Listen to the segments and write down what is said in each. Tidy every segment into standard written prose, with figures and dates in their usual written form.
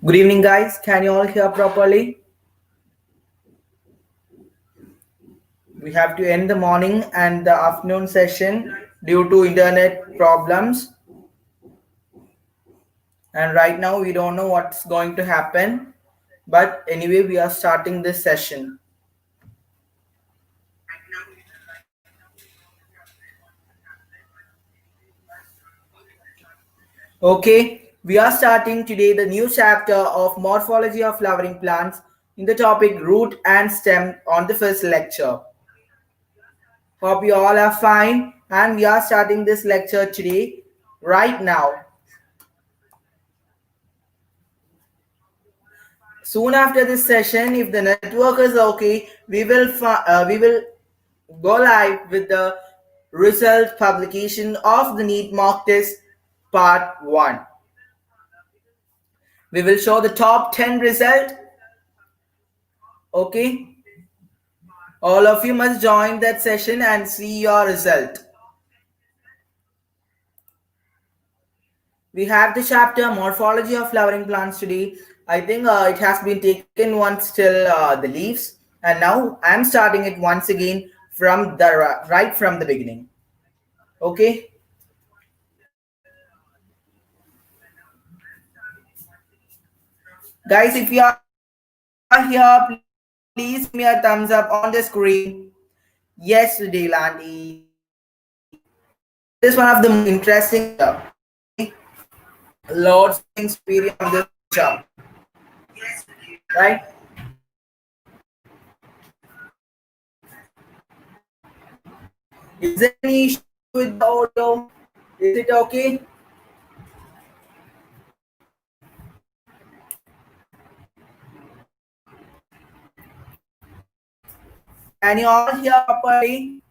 Good evening, guys. Can you all hear properly? We have to end the morning and the afternoon session due to internet problems. And right now, we don't know what's going to happen. But anyway, we are starting this session. Okay, we are starting today the new chapter of Morphology of Flowering Plants in the topic Root and Stem on the first lecture. Hope you all are fine, and we are starting this lecture today, right now. Soon after this session, if the network is okay, we will go live with the result publication of the Neet mock test part 1. We will show the top 10 result. Okay, all of you must join that session and see your result. We have the chapter Morphology of Flowering Plants today. I think it has been taken once till the leaves, and now I'm starting it once again from the right from the beginning. Okay. Guys, if you are here, please give me a thumbs up on the screen. Yes, Delaney. This is one of the most interesting lots of experience on this job. Right? Is there any issue with the audio? Is it okay? Can you all hear properly?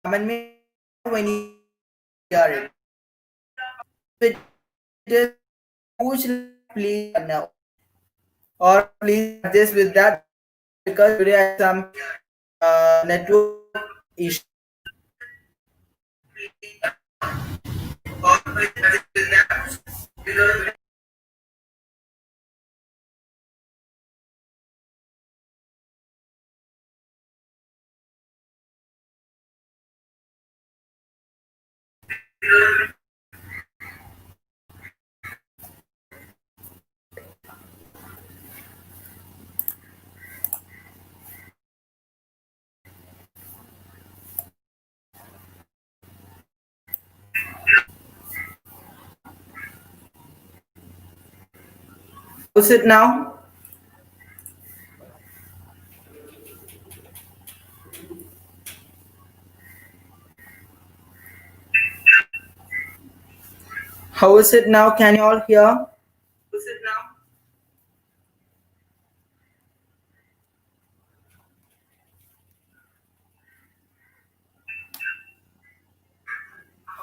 Comment me when you hear it. It is huge, please now. Or please adjust with that because today I have some network issue. How's it now? How is it now? Can you all hear? How is it now?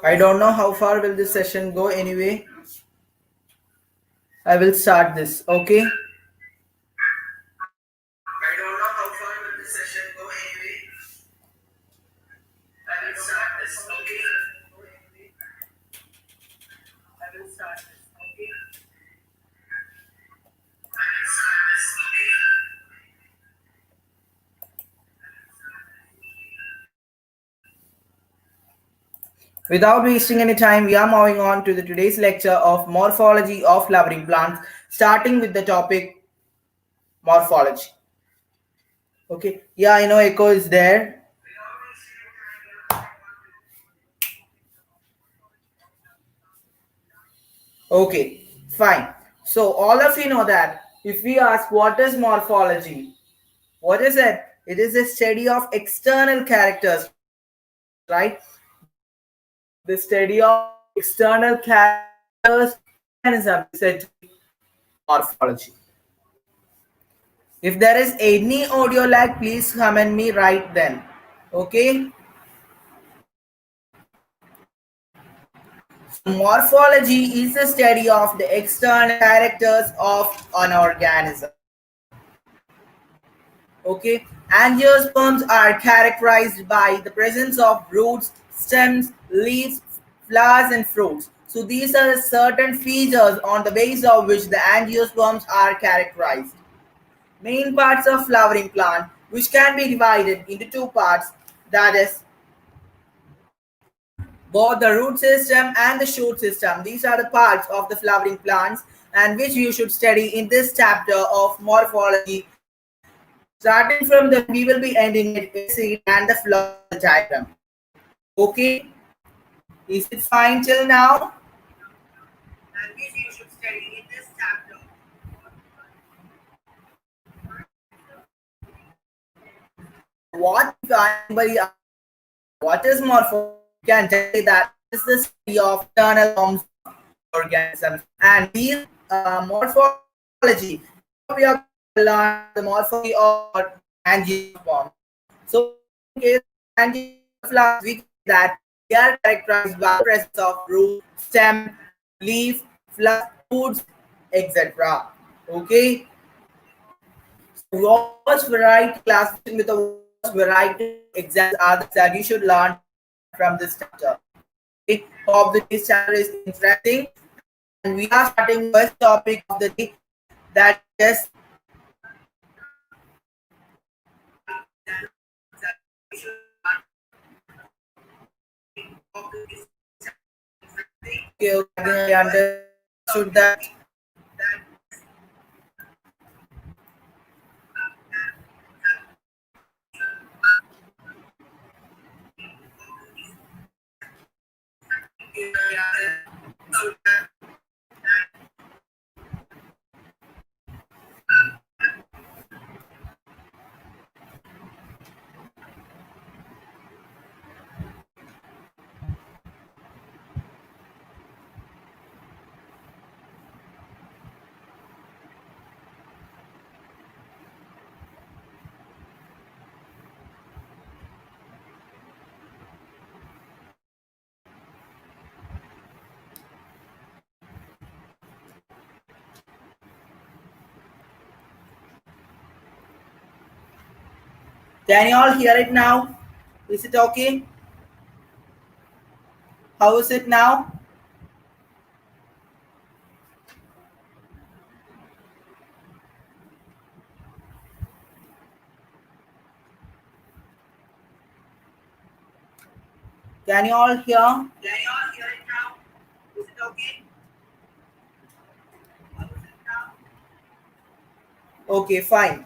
I don't know how far will this session go anyway. I will start this, okay? I don't know how far will this session go anyway. I will start this, okay? I will start this, okay? I will start this, okay? Without wasting any time, we are moving on to the today's lecture of Morphology of Flowering Plants, starting with the topic Morphology. Okay, yeah, I know echo is there. Okay, fine. So all of you know that if we ask what is morphology, what is it? It is a study of external characters, right? The study of external characters is said morphology. If there is any audio lag, please comment me right then. Okay. Morphology is the study of the external characters of an organism. Okay. Angiosperms are characterized by the presence of roots, stems, leaves, flowers, and fruits. So these are certain features on the basis of which the angiosperms are characterized. Main parts of flowering plant, which can be divided into two parts, that is both the root system and the shoot system. These are the parts of the flowering plants and which you should study in this chapter of morphology. Starting from the we will be ending it with the seed and the floral diagram. Okay, is it fine till now? And which you should study in this chapter. What if anybody asks what is morphology? You can tell that it is the study of internal forms of organisms. And these morphology, here we are going to learn the morphology of angiosperms. So in case of angiosperms, we can say that they are characterized by the presence of root, stem, leaf, flower, fruits, etc. Okay. So what variety classification with the what variety examples are the that you should learn from this chapter. Okay. Hope that this chapter is interesting. And we are starting first topic of the day, that is okay, I understood that. Can you all hear it now? Is it okay? How is it now? Can you all hear? Can you all hear it now? Is it okay? Okay, fine.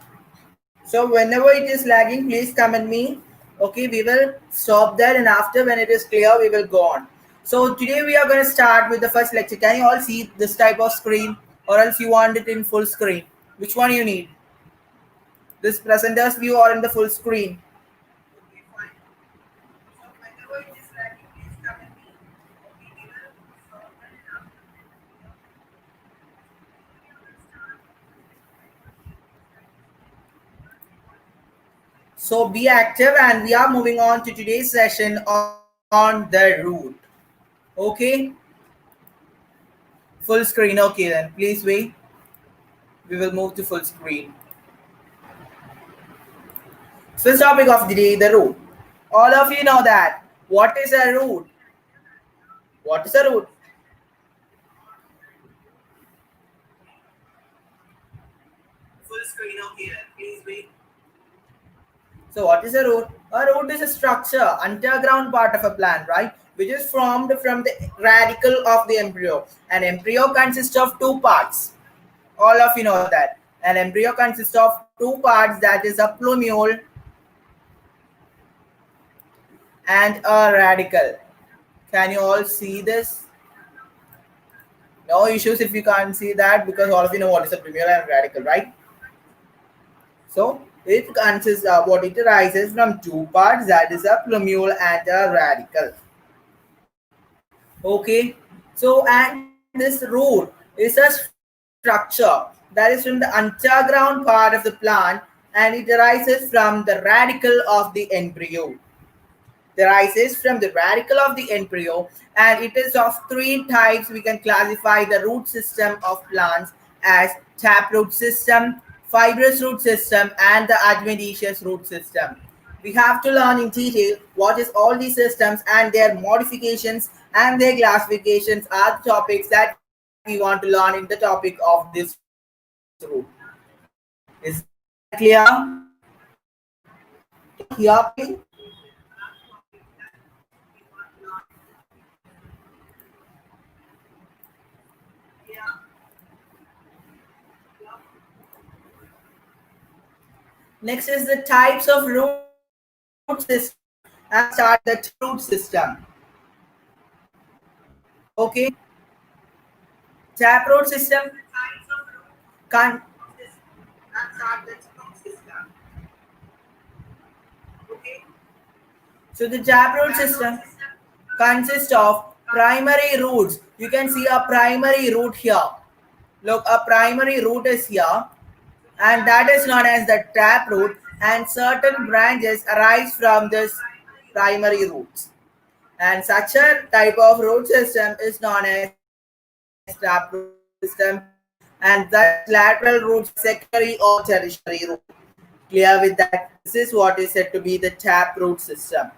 So whenever it is lagging, please comment me. Okay, we will stop there, and after when it is clear, we will go on. So today we are going to start with the first lecture. Can you all see this type of screen, or else you want it in full screen? Which one you need? This presenter's view or in the full screen? Okay, fine. So whenever it is lagging, please comment me. Okay, we will stop there, and after. So be active, and we are moving on to today's session on the root. Okay, full screen. Okay, then please wait. We will move to full screen. First topic of the day, the root. All of you know that. What is a root? What is a root? Full screen. Okay, then please wait. So what is a root? A root is a structure, underground part of a plant, right? Which is formed from the radicle of the embryo. An embryo consists of two parts. All of you know that. An embryo consists of two parts, that is a plumule and a radicle. Can you all see this? No issues if you can't see that, because all of you know what is a plumule and radicle, right? So it consists of what it arises from two parts, that is a plumule and a radicle. Okay. So and this root is a structure that is from the underground part of the plant, and it arises from the radicle of the embryo. It arises from the radicle of the embryo, and it is of three types. We can classify the root system of plants as taproot system, fibrous root system, and the adventitious root system. We have to learn in detail what is all these systems and their modifications and their classifications are the topics that we want to learn in the topic of this root. Is that clear? Can you hear me? Next is the types of root system and start the root system. Okay. Taproot system. Con- so the taproot system consists of primary roots. You can see a primary root here. Look, a primary root is here, and that is known as the taproot, and certain branches arise from this primary roots. And such a type of root system is known as taproot system, and that lateral roots secondary or tertiary root. Clear with that? This is what is said to be the taproot system.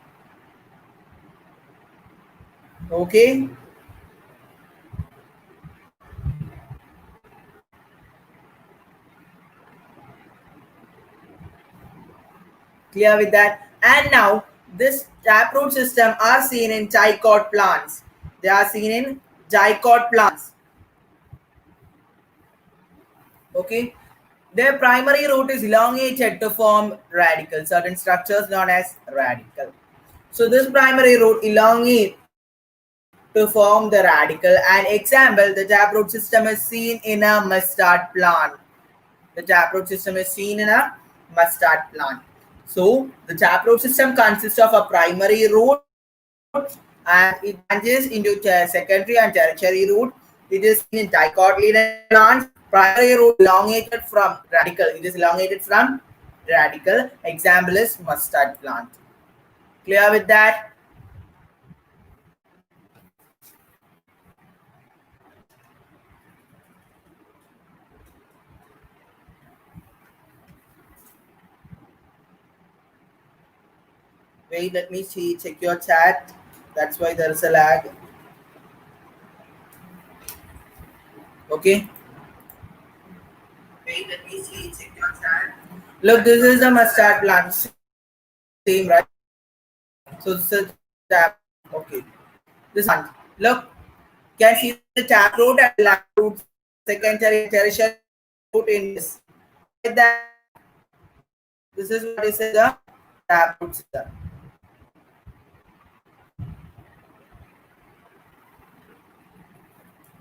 Okay. Clear with that? And now this taproot system are seen in dicot plants. They are seen in dicot plants. Okay. Their primary root is elongated to form radicals, certain structures known as radicle. So this primary root elongate to form the radicle. An example, the taproot system is seen in a mustard plant. The taproot system is seen in a mustard plant. So the taproot system consists of a primary root and it branches into secondary and tertiary root. It is seen in dicotyledon plants. Primary root elongated from radical. It is elongated from radical. Example is mustard plant. Clear with that? Wait, let me see. Check your chat. That's why there is a lag. Okay. Wait, let me see. Check your chat. Look, this is the mustard plant. Same, right? So this is tap. Okay. This plant. Look, can see the tap root and lateral root, secondary and tertiary root in this. Clear with that? This is what is the tap root system.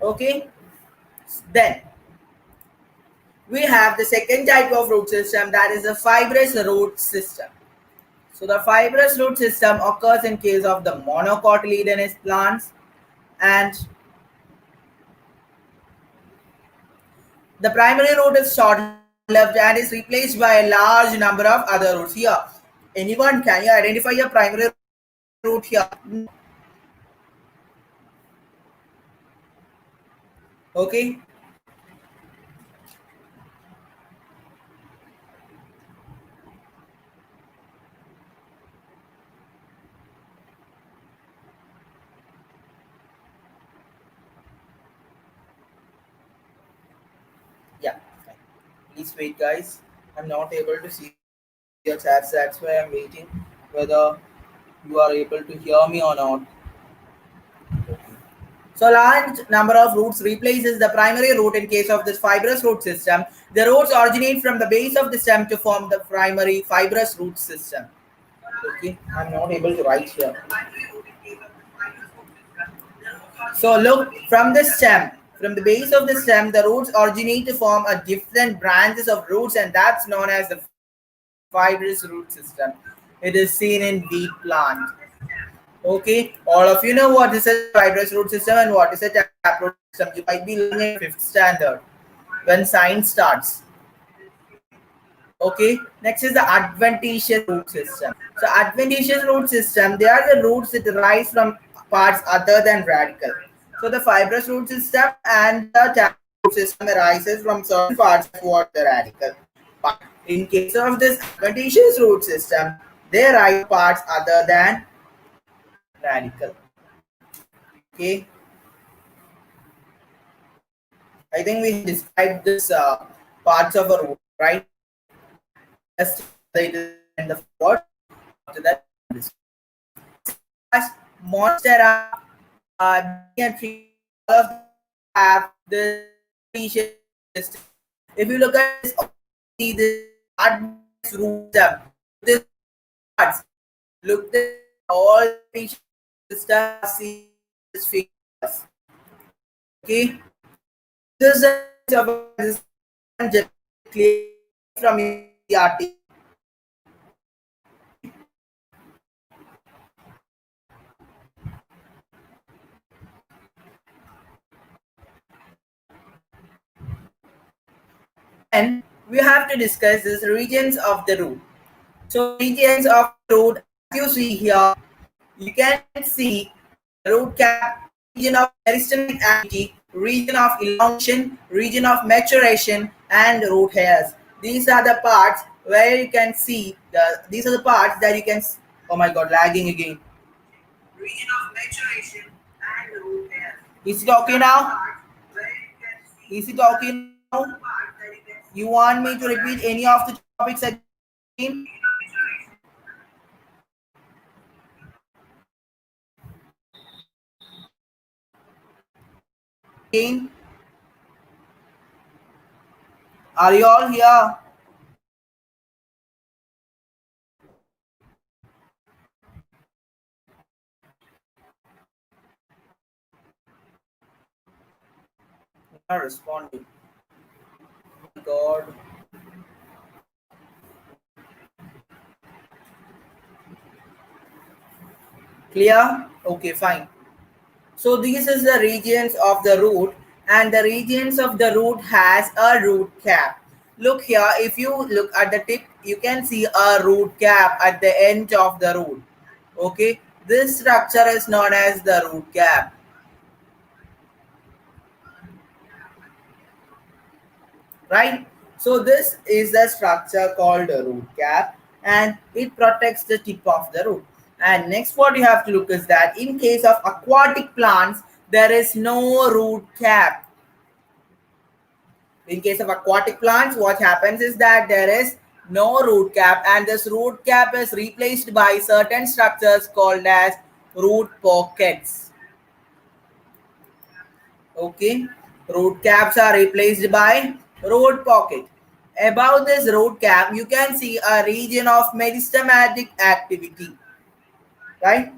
Okay. Then we have the second type of root system, that is the fibrous root system. So the fibrous root system occurs in case of the monocotyledonous plants, and the primary root is short-lived and is replaced by a large number of other roots. Here, anyone, can you identify a primary root here? Okay. Yeah. Please wait, guys. I'm not able to see your chats. That's why I'm waiting whether you are able to hear me or not. So large number of roots replaces the primary root in case of this fibrous root system. The roots originate from the base of the stem to form the primary fibrous root system. Okay, I'm not able to write here. So look, from the stem, from the base of the stem, the roots originate to form a different branches of roots, and that's known as the fibrous root system. It is seen in wheat plant. Okay, all of you know what is a fibrous root system and what is a taproot system. You might be learning it in 5th standard when science starts. Okay, next is the adventitious root system. So adventitious root system, they are the roots that arise from parts other than radical. So the fibrous root system and the taproot root system arises from certain parts of what the radical. But in case of this adventitious root system, they write parts other than radical. Okay, I think we have described this parts of a root, right? Just it is in the forward. After that, as monstera, and tree, all of them have this adventitious system. If you look at this, see this hard root system. This parts. Look at all the system. See this figures. Okay, this is of this clear from the article. Then we have to discuss this regions of the root. So regions of the root, as you see here, you can see root cap, region of meristematic activity, region of elongation, region of maturation, and root hairs. These are the parts where you can see these are the parts that you can. Oh my God, lagging again. Region of maturation and root hairs. Is it okay now? Is it okay now? You want me to repeat any of the topics again? Again? Are you all here? Not responding. Oh God. Clear? Okay, fine. So this is the regions of the root, and the regions of the root has a root cap. Look here, if you look at the tip, you can see a root cap at the end of the root. Okay, this structure is known as the root cap, right? So this is the structure called a root cap, and it protects the tip of the root. And next what you have to look is that in case of aquatic plants, there is no root cap. In case of aquatic plants, what happens is that there is no root cap, and this root cap is replaced by certain structures called as root pockets. Okay, root caps are replaced by root pocket. Above this root cap, you can see a region of meristematic activity, right?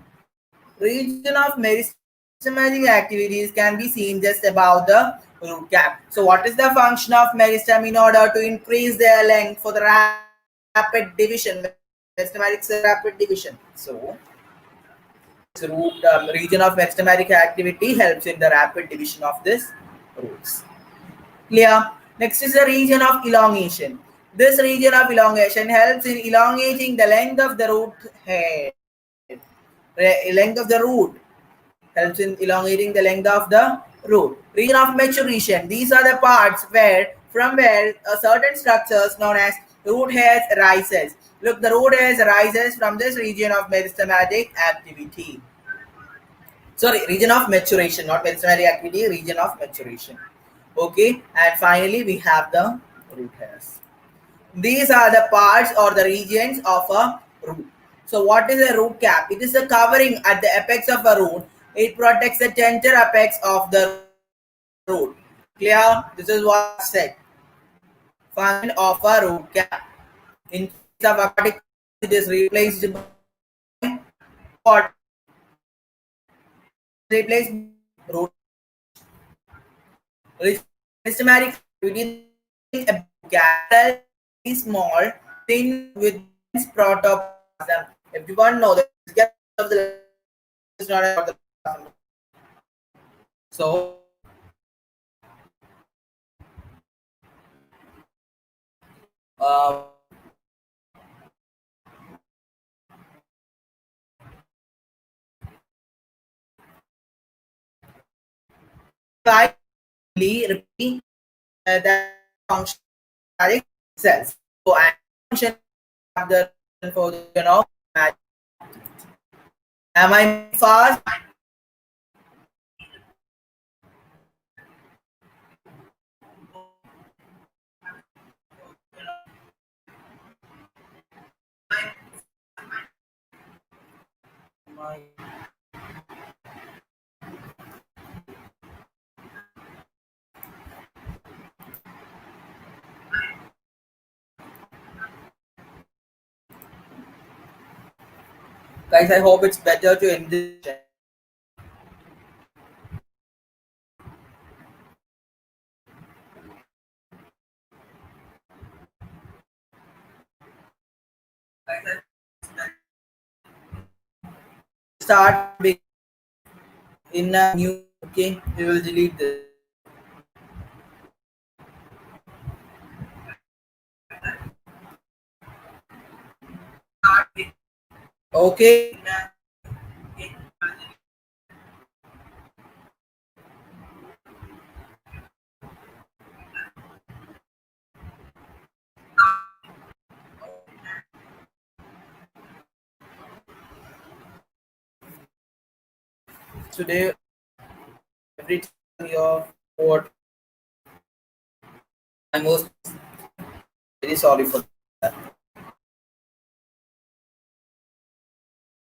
Region of meristematic activities can be seen just above the root cap. So what is the function of meristem in order to increase their length for the rapid division? Meristematic rapid division. So this root region of meristematic activity helps in the rapid division of this roots. Clear? Next is the region of elongation. This region of elongation helps in elongating the length of the root head. Length of the root helps in elongating the length of the root. Region of maturation. These are the parts where from where a certain structures known as root hairs rises. Look, the root hairs rises from this region of meristematic activity. Sorry, region of maturation, not meristematic activity, region of maturation. Okay, and finally we have the root hairs. These are the parts or the regions of a root. So what is a root cap? It is a covering at the apex of a root. It protects the tender apex of the root. Clear? This is what I said. Function of a root cap. In case of aquatic, it is replaced by what? Replaced by root. Systematic activity a capsule is small, thin with dense protoplasm. Everyone knows that of the is not about the plasm. So uh, finally repeat that function cells. So I mentioned the for the magic. Am I moving fast? Guys, I hope it's better to end this session. Start in a new. Okay, we will delete this. Okay. Today, every time you're bored, I'm most very sorry for